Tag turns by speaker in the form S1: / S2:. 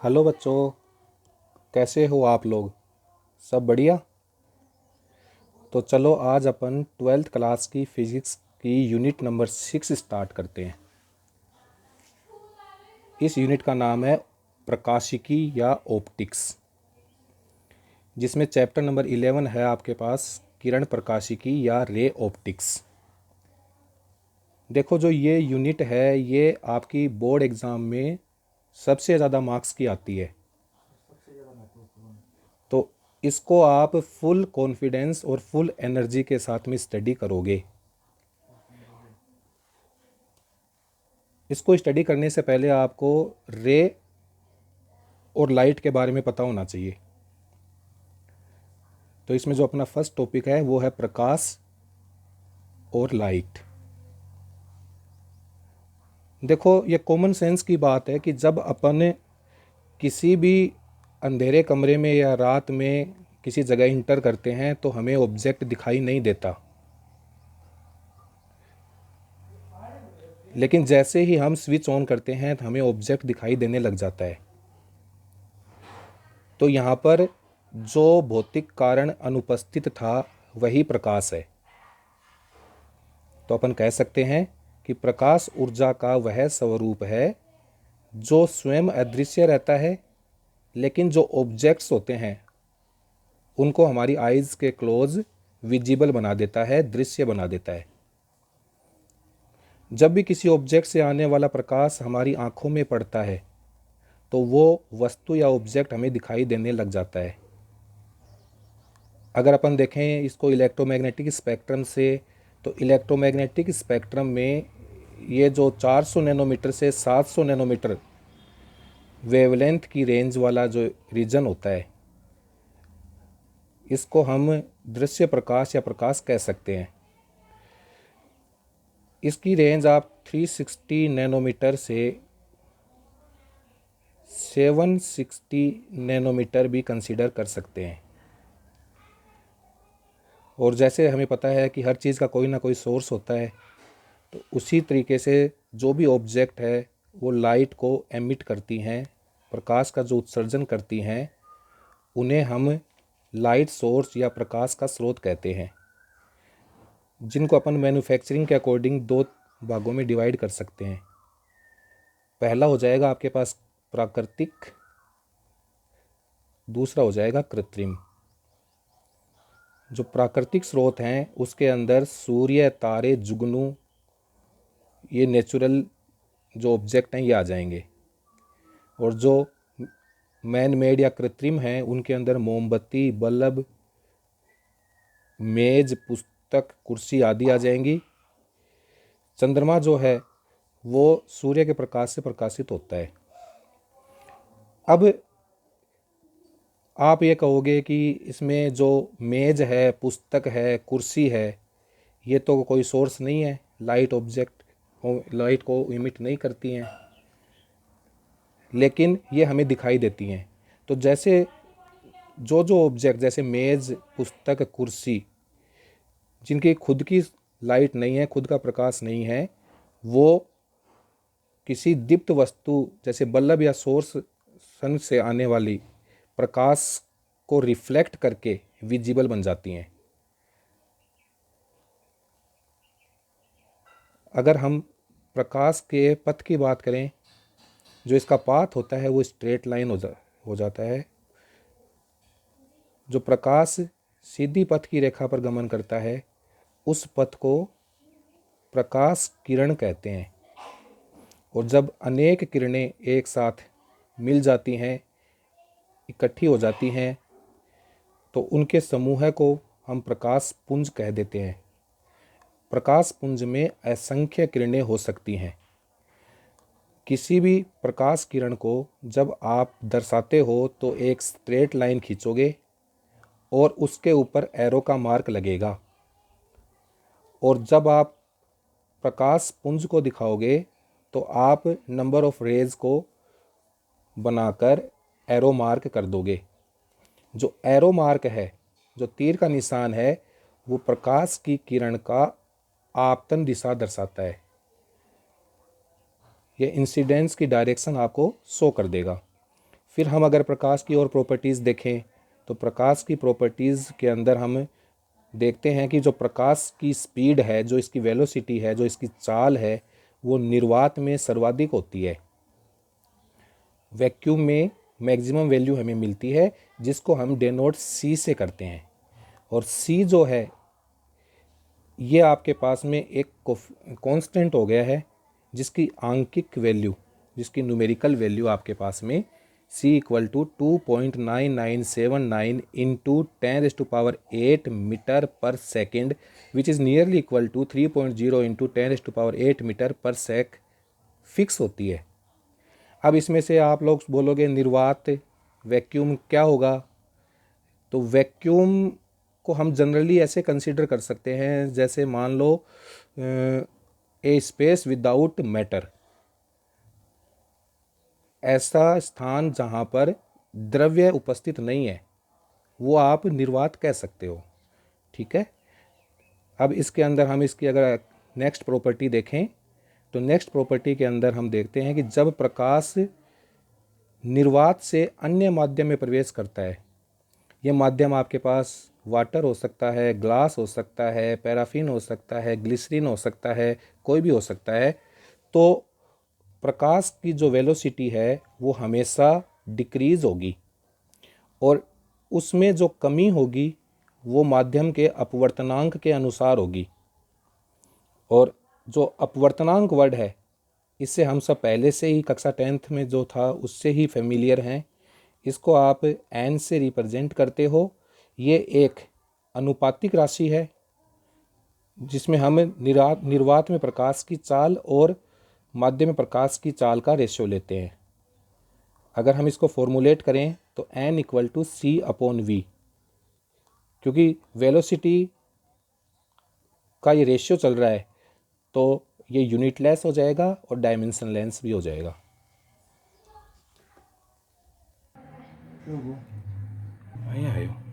S1: Hello बच्चों, कैसे हो आप लोग? सब बढ़िया। तो चलो आज अपन 12th क्लास की फिज़िक्स की यूनिट नंबर 6 स्टार्ट करते हैं। इस यूनिट का नाम है प्रकाशिकी या ऑप्टिक्स, जिसमें चैप्टर नंबर 11 है आपके पास किरण प्रकाशिकी या रे ऑप्टिक्स। देखो, जो ये यूनिट है ये आपकी बोर्ड एग्ज़ाम में सबसे ज़्यादा मार्क्स की आती है, तो इसको आप फुल कॉन्फिडेंस और फुल एनर्जी के साथ में स्टडी करोगे। इसको स्टडी करने से पहले आपको रे और लाइट के बारे में पता होना चाहिए। तो इसमें जो अपना फर्स्ट टॉपिक है वो है प्रकाश और लाइट। देखो, ये कॉमन सेंस की बात है कि जब अपन किसी भी अंधेरे कमरे में या रात में किसी जगह इंटर करते हैं तो हमें ऑब्जेक्ट दिखाई नहीं देता, लेकिन जैसे ही हम स्विच ऑन करते हैं तो हमें ऑब्जेक्ट दिखाई देने लग जाता है। तो यहाँ पर जो भौतिक कारण अनुपस्थित था वही प्रकाश है। तो अपन कह सकते हैं कि प्रकाश ऊर्जा का वह स्वरूप है जो स्वयं अदृश्य रहता है, लेकिन जो ऑब्जेक्ट्स होते हैं उनको हमारी आइज़ के क्लोज विजिबल बना देता है, दृश्य बना देता है। जब भी किसी ऑब्जेक्ट से आने वाला प्रकाश हमारी आंखों में पड़ता है तो वो वस्तु या ऑब्जेक्ट हमें दिखाई देने लग जाता है। अगर अपन देखें इसको इलेक्ट्रोमैग्नेटिक स्पेक्ट्रम से, तो इलेक्ट्रोमैग्नेटिक स्पेक्ट्रम में ये जो 400 नैनोमीटर से 700 नैनोमीटर वेवलेंथ की रेंज वाला जो रीजन होता है, इसको हम दृश्य प्रकाश या प्रकाश कह सकते हैं। इसकी रेंज आप 360 नैनोमीटर से 760 नैनोमीटर भी कंसीडर कर सकते हैं। और जैसे हमें पता है कि हर चीज़ का कोई ना कोई सोर्स होता है, तो उसी तरीके से जो भी ऑब्जेक्ट है वो लाइट को एमिट करती हैं, प्रकाश का जो उत्सर्जन करती हैं, उन्हें हम लाइट सोर्स या प्रकाश का स्रोत कहते हैं, जिनको अपन मैन्युफैक्चरिंग के अकॉर्डिंग दो भागों में डिवाइड कर सकते हैं। पहला हो जाएगा आपके पास प्राकृतिक, दूसरा हो जाएगा कृत्रिम। जो प्राकृतिक स्रोत हैं उसके अंदर सूर्य, तारे, जुगनू, ये नेचुरल जो ऑब्जेक्ट हैं ये आ जाएंगे। और जो मैन मेड या कृत्रिम हैं उनके अंदर मोमबत्ती, बल्ब, मेज, पुस्तक, कुर्सी आदि आ जाएंगी। चंद्रमा जो है वो सूर्य के प्रकाश से प्रकाशित होता है। अब आप ये कहोगे कि इसमें जो मेज है, पुस्तक है, कुर्सी है, ये तो कोई सोर्स नहीं है, लाइट ऑब्जेक्ट लाइट को इमिट नहीं करती हैं, लेकिन ये हमें दिखाई देती हैं। तो जैसे जो जो ऑब्जेक्ट जैसे मेज़, पुस्तक, कुर्सी, जिनकी खुद की लाइट नहीं है, खुद का प्रकाश नहीं है, वो किसी दीप्त वस्तु जैसे बल्ब या सोर्स सन से आने वाली प्रकाश को रिफ्लेक्ट करके विजिबल बन जाती हैं। अगर हम प्रकाश के पथ की बात करें, जो इसका पाथ होता है वो स्ट्रेट लाइन हो जाता है। जो प्रकाश सीधी पथ की रेखा पर गमन करता है उस पथ को प्रकाश किरण कहते हैं। और जब अनेक किरणें एक साथ मिल जाती हैं, इकट्ठी हो जाती हैं, तो उनके समूह को हम प्रकाश पुंज कह देते हैं। प्रकाश पुंज में असंख्य किरणें हो सकती हैं। किसी भी प्रकाश किरण को जब आप दर्शाते हो तो एक स्ट्रेट लाइन खींचोगे और उसके ऊपर एरो का मार्क लगेगा, और जब आप प्रकाश पुंज को दिखाओगे तो आप नंबर ऑफ रेज को बनाकर एरो मार्क कर दोगे। जो एरो मार्क है, जो तीर का निशान है, वो प्रकाश की किरण का आपतन दिशा दर्शाता है। ये इंसिडेंस की डायरेक्शन आपको शो कर देगा। फिर हम अगर प्रकाश की और प्रॉपर्टीज़ देखें तो प्रकाश की प्रॉपर्टीज़ के अंदर हम देखते हैं कि जो प्रकाश की स्पीड है, जो इसकी वेलोसिटी है, जो इसकी चाल है, वो निर्वात में सर्वाधिक होती है। वैक्यूम में मैक्सिमम वैल्यू हमें मिलती है, जिसको हम डेनोट सी से करते हैं। और सी जो है ये आपके पास में एक कांस्टेंट हो गया है, जिसकी आंकिक वैल्यू, जिसकी न्यूमेरिकल वैल्यू आपके पास में C equal to 2.9979 into 10⁸ metre per second, which is nearly equal to 3.0 into 10⁸ metre per sec fix होती है। अब इसमें से आप लोग बोलोगे निर्वात वैक्यूम क्या होगा? तो वैक्यूम को हम जनरली ऐसे कंसीडर कर सकते हैं, जैसे मान लो ए स्पेस विदाउट मैटर, ऐसा स्थान जहाँ पर द्रव्य उपस्थित नहीं है, वो आप निर्वात कह सकते हो। ठीक है। अब इसके अंदर हम इसकी अगर नेक्स्ट प्रॉपर्टी देखें तो नेक्स्ट प्रॉपर्टी के अंदर हम देखते हैं कि जब प्रकाश निर्वात से अन्य माध्यम में प्रवेश करता है, ये माध्यम आपके पास वाटर हो सकता है, ग्लास हो सकता है, पैराफिन हो सकता है, ग्लिसरीन हो सकता है, कोई भी हो सकता है, तो प्रकाश की जो वेलोसिटी है वो हमेशा डिक्रीज़ होगी और उसमें जो कमी होगी वो माध्यम के अपवर्तनांक के अनुसार होगी। और जो अपवर्तनांक वर्ड है, इससे हम सब पहले से ही कक्षा 10th में जो था उससे ही फेमिलियर हैं। इसको आप एन से रिप्रेजेंट करते हो। ये एक अनुपातिक राशि है जिसमें हम निर्वात में प्रकाश की चाल और माध्यम में प्रकाश की चाल का रेशियो लेते हैं। अगर हम इसको फॉर्मुलेट करें तो n इक्वल टू C/V, क्योंकि वेलोसिटी का ये रेशियो चल रहा है तो ये यूनिटलेस हो जाएगा और डायमेंशनलेस भी हो जाएगा। आया है।